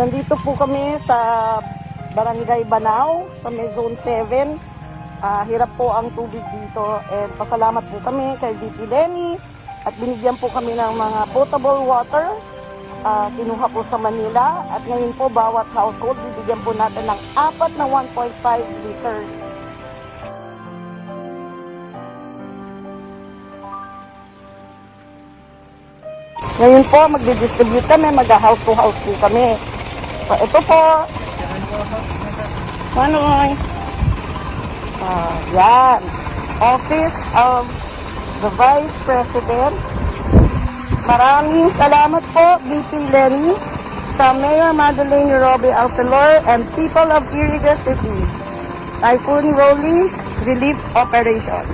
Nandito po kami sa Barangay Banao, sa may Zone 7. Hirap po ang tubig dito. And pasalamat po kami kay VP Lenny at binigyan po kami ng mga potable water. Kinuha po sa Manila. At ngayon po bawat household bibigyan po natin ng 4 na 1.5 liters. Ngayon po, magdi-distribute kami, mag-house to house po kami. So, ito po. Manoy. Yan. Office of the Vice President. Maraming salamat po, VP Lenny, sa Mayor Madeleine Roby Alpelor and people of Iriga City. Typhoon Rolly Relief Operation.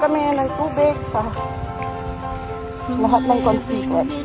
Kami ng tubig sa lahat ng constituents.